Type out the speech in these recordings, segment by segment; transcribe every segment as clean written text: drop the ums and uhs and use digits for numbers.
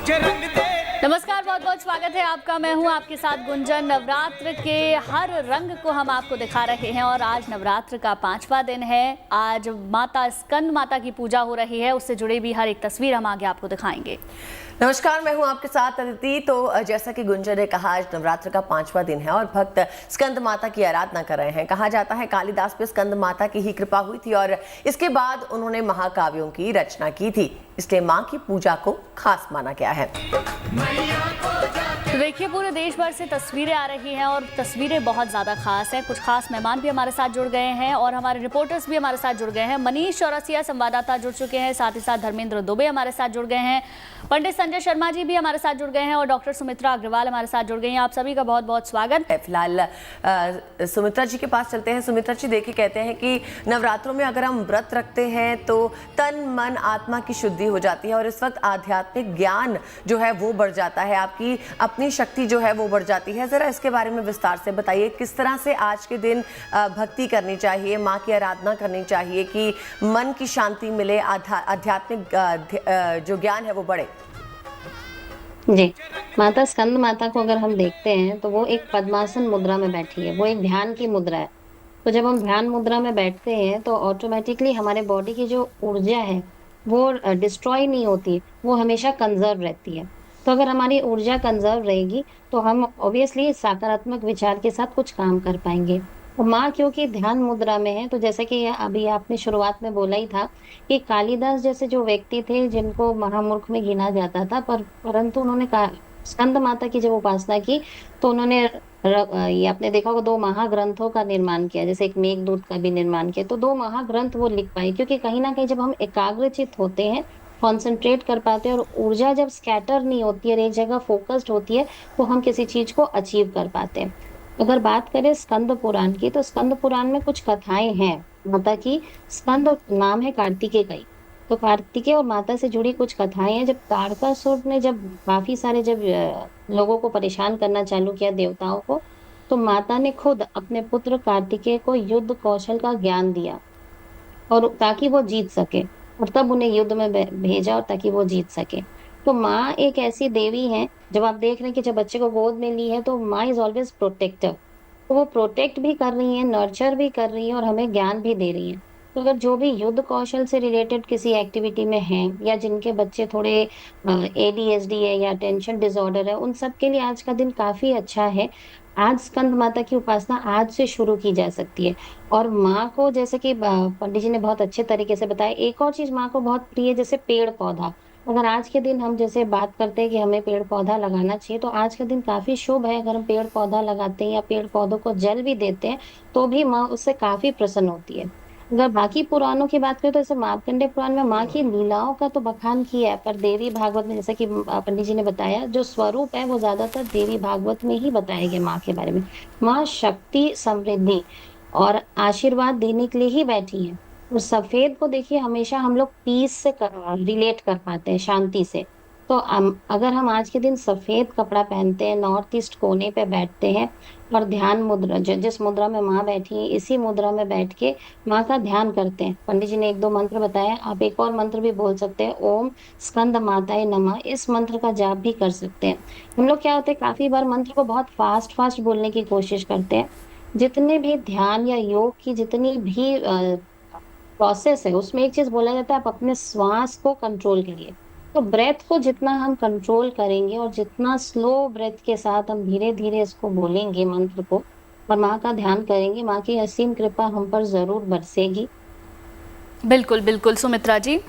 नमस्कार, बहुत बहुत स्वागत है आपका। मैं हूं आपके साथ गुंजन। नवरात्र के हर रंग को हम आपको दिखा रहे हैं और आज नवरात्र का 5वां दिन है। आज माता स्कंद माता की पूजा हो रही है, उससे जुड़ी भी हर एक तस्वीर हम आगे आपको दिखाएंगे। नमस्कार, मैं हूं आपके साथ अदिति। तो जैसा कि गुंजन ने कहा, आज नवरात्र का 5वां दिन है और भक्त स्कंद माता की आराधना कर रहे हैं। कहा जाता है कालिदास पे स्कंद माता की ही कृपा हुई थी और इसके बाद उन्होंने महाकाव्यों की रचना की थी, इसलिए मां की पूजा को खास माना गया है। तो देखिए, पूरे देश भर से तस्वीरें आ रही हैं और तस्वीरें बहुत ज़्यादा खास हैं। कुछ खास मेहमान भी हमारे साथ जुड़ गए हैं और हमारे रिपोर्टर्स भी हमारे साथ जुड़ गए हैं। मनीष चौरसिया संवाददाता जुड़ चुके हैं, साथ ही साथ धर्मेंद्र दुबे हमारे साथ जुड़ गए हैं, पंडित संजय शर्मा जी भी हमारे साथ जुड़ गए हैं और डॉक्टर सुमित्रा अग्रवाल हमारे साथ जुड़ गई हैं। आप सभी का बहुत बहुत स्वागत है। फिलहाल सुमित्रा जी के पास चलते हैं। सुमित्रा जी, देखिए, कहते हैं कि नवरात्रों में अगर हम व्रत रखते हैं तो तन मन आत्मा की शुद्धि हो जाती है और इस वक्त आध्यात्मिक ज्ञान जो है वो बढ़ जाता है, आपकी अपनी शक्ति जो है वो बढ़ जाती है। जरा इसके बारे में विस्तार से बताइए, किस तरह से आज के दिन भक्ति करनी चाहिए, माँ की आराधना करनी चाहिए कि मन की शांति मिले, आध्यात्मिक जो ज्ञान है वो बढ़े। जी, माता स्कंद माता को अगर हम देखते हैं तो वो एक पद्मासन मुद्रा में बैठी है, वो एक ध्यान की मुद्रा है। तो जब हम ध्यान मुद्रा में बैठते हैं तो ऑटोमेटिकली हमारे बॉडी की जो ऊर्जा है वो डिस्ट्रॉय नहीं होती, वो हमेशा कंजर्व रहती है। तो अगर हमारी ऊर्जा कंजर्व रहेगी तो हम ऑब्वियसली सकारात्मक विचार के साथ कुछ काम कर पाएंगे। और माँ क्योंकि ध्यान मुद्रा में है, तो जैसे कि अभी आपने शुरुआत में बोला ही था कि कालिदास जैसे जो व्यक्ति थे जिनको महामूर्ख में गिना जाता था, परंतु उन्होंने स्कंद माता की जब उपासना की तो उन्होंने ये आपने देखा होगा 2 महाग्रंथों का निर्माण किया, जैसे एक मेघदूत का भी निर्माण किया। तो 2 महाग्रंथ वो लिख पाए, क्योंकि कहीं ना कहीं जब हम एकाग्रचित होते हैं, कॉन्सेंट्रेट कर पाते हैं और ऊर्जा जब स्कैटर नहीं होती है, एक जगह फोकस्ड होती है, तो हम किसी चीज को अचीव कर पाते हैं। अगर बात करें स्कंद पुराण की, तो स्कंद पुराण में कुछ कथाएं हैं माता की। स्कंद नाम है कार्तिकेय का ही, तो कार्तिकेय और माता से जुड़ी कुछ कथाएं हैं। जब तारकासुर ने जब काफी सारे जब लोगों को परेशान करना चालू किया, देवताओं को, तो माता ने खुद अपने पुत्र कार्तिकेय को युद्ध कौशल का ज्ञान दिया और ताकि वो जीत सके, और तब उन्हें युद्ध में भेजा और ताकि वो जीत सके। तो माँ एक ऐसी देवी है, जब आप देख रहे हैं कि जब बच्चे को गोद में ली है तो माँ इज ऑलवेज प्रोटेक्टिव। तो वो प्रोटेक्ट भी कर रही है, नर्चर भी कर रही है और हमें ज्ञान भी दे रही है। तो अगर जो भी युद्ध कौशल से रिलेटेड किसी एक्टिविटी में हैं या जिनके बच्चे थोड़े एडीएचडी है या टेंशन डिसऑर्डर है, उन सब के लिए आज का दिन काफी अच्छा है। आज स्कंद माता की उपासना आज से शुरू की जा सकती है। और माँ को, जैसे कि पंडित जी ने बहुत अच्छे तरीके से बताया, एक और चीज माँ को बहुत प्रिय है, जैसे पेड़ पौधा। अगर आज के दिन हम जैसे बात करते हैं कि हमें पेड़ पौधा लगाना चाहिए, तो आज का दिन काफी शुभ है। अगर हम पेड़ पौधा लगाते हैं या पेड़ पौधों को जल भी देते हैं तो भी माँ उससे काफी प्रसन्न होती है। अगर बाकी पुराणों की बात करें तो जैसे मार्कंडेय पुराण में माँ की लीलाओं का तो बखान किया है, पर देवी भागवत में, जैसे कि पंडित जी ने बताया, जो स्वरूप है वो ज्यादातर देवी भागवत में ही बताया गया माँ के बारे में। माँ शक्ति, समृद्धि और आशीर्वाद देने के लिए ही बैठी है। और सफेद को देखिए, हमेशा हम लोग पीस से रिलेट कर पाते हैं, शांति से। तो अगर हम आज के दिन सफेद कपड़ा पहनते हैं, नॉर्थ ईस्ट कोने पे बैठते हैं और ध्यान मुद्रा, जिस मुद्रा में माँ बैठी है, इसी मुद्रा में बैठ के माँ का ध्यान करते हैं। पंडित जी ने 1-2 मंत्र बताया, आप एक और मंत्र भी बोल सकते हैं, ओम स्कंद माताए नमः। इस मंत्र का जाप भी कर सकते हैं। हम लोग क्या होते हैं, काफी बार मंत्र को बहुत फास्ट फास्ट बोलने की कोशिश करते हैं। जितने भी ध्यान या योग की जितनी भी प्रोसेस है, उसमें एक चीज बोला जाता है, आप अपने श्वास को कंट्रोल करिए। तो ब्रेथ को जितना हम कंट्रोल करेंगे और जितना स्लो ब्रेथ के साथ हम धीरे धीरे इसको बोलेंगे मंत्र को और माँ का ध्यान करेंगे, माँ की असीम कृपा हम पर जरूर बरसेगी। बिल्कुल बिल्कुल सुमित्रा जी,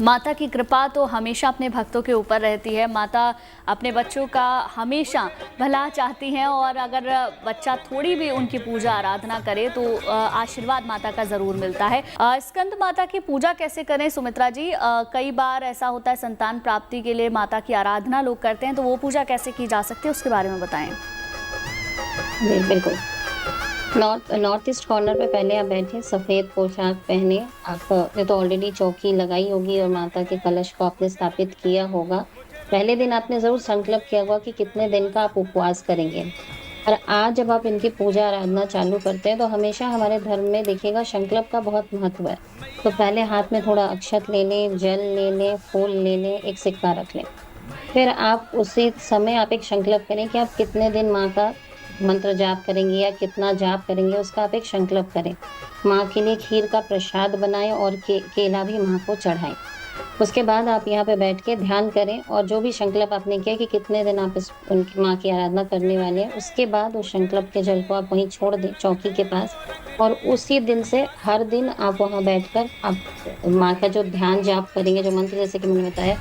माता की कृपा तो हमेशा अपने भक्तों के ऊपर रहती है। माता अपने बच्चों का हमेशा भला चाहती हैं और अगर बच्चा थोड़ी भी उनकी पूजा आराधना करे तो आशीर्वाद माता का ज़रूर मिलता है। स्कंद माता की पूजा कैसे करें सुमित्रा जी? कई बार ऐसा होता है संतान प्राप्ति के लिए माता की आराधना लोग करते हैं, तो वो पूजा कैसे की जा सकती है, उसके बारे में बताएं। जी बिल्कुल। नॉर्थ ईस्ट कॉर्नर पे पहले आप बैठे, सफेद पोशाक पहने। आपने तो ऑलरेडी चौकी लगाई होगी और माता के कलश को आपने स्थापित किया होगा। पहले दिन आपने जरूर संकल्प किया होगा कि कितने दिन का आप उपवास करेंगे। और आज जब आप इनकी पूजा आराधना चालू करते हैं तो हमेशा हमारे धर्म में देखिएगा संकल्प का बहुत महत्व है। तो पहले हाथ में थोड़ा अक्षत ले लें, जल ले लें, फूल ले लें, एक सिक्का रख लें। फिर आप उसी समय आप एक संकल्प करें कि आप कितने दिन माँ का मंत्र जाप करेंगे या कितना जाप करेंगे, उसका आप एक संकल्प करें। माँ के लिए खीर का प्रसाद बनाएँ और केला भी माँ को चढ़ाएँ। उसके बाद आप यहाँ पे बैठ के ध्यान करें और जो भी संकल्प आपने किया कि कितने दिन आप इस उनकी माँ की आराधना करने वाले हैं, उसके बाद उस संकल्प के जल को आप वहीं छोड़ दें चौकी के पास और उसी दिन से हर दिन आप वहाँ बैठकर आप माँ का जो ध्यान जाप करेंगे, जो मंत्र जैसे कि मैंने बताया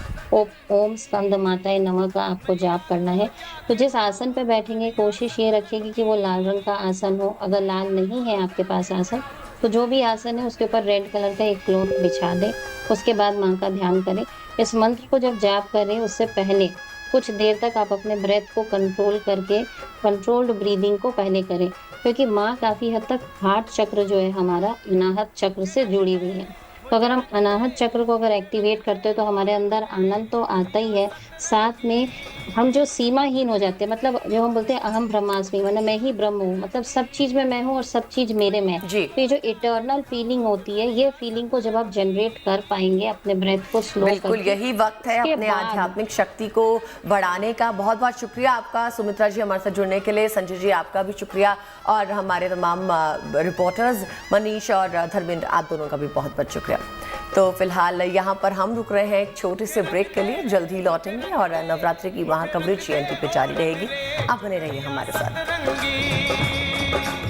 ओम स्कंद माताए नमः का आपको जाप करना है। तो जिस आसन पे बैठेंगे कोशिश ये रखिएगा कि वो लाल रंग का आसन हो, अगर लाल नहीं है आपके पास आसन तो जो भी आसन है उसके ऊपर रेड कलर का एक क्लॉथ बिछा दें। उसके बाद माँ का ध्यान करें। इस मंत्र को जब जाप करें उससे पहले कुछ देर तक आप अपने ब्रेथ को कंट्रोल करके कंट्रोल्ड ब्रीदिंग को पहले करें, क्योंकि माँ काफ़ी हद तक हार्ट चक्र जो है हमारा अनाहत चक्र से जुड़ी हुई है। तो अगर हम अनाहत चक्र को अगर एक्टिवेट करते हैं तो हमारे अंदर आनंद तो आता ही है, साथ में हम जो सीमाहीन हो जाते हैं, मतलब जो हम बोलते हैं अहम ब्रह्मास्मि, मतलब मैं ही ब्रह्म हूँ, मतलब सब चीज़ में मैं हूँ और सब चीज़ मेरे में है। जी। तो ये जो इटर्नल फीलिंग होती है, ये फीलिंग को जब आप जनरेट कर पाएंगे अपने ब्रेथ को स्लो बिल्कुल करके, यही वक्त है उसके अपने बाद आध्यात्मिक शक्ति को बढ़ाने का। बहुत बहुत शुक्रिया आपका सुमित्रा जी हमारे साथ जुड़ने के लिए। संजय जी आपका भी शुक्रिया और हमारे तमाम रिपोर्टर्स मनीष और धर्मेंद्र आप दोनों का भी बहुत बहुत शुक्रिया। तो फिलहाल यहाँ पर हम रुक रहे हैं एक छोटे से ब्रेक के लिए, जल्द ही लौटेंगे और नवरात्रि की वहाँ कवरेज एनटी पे जारी रहेगी। आप बने रहिए हमारे साथ।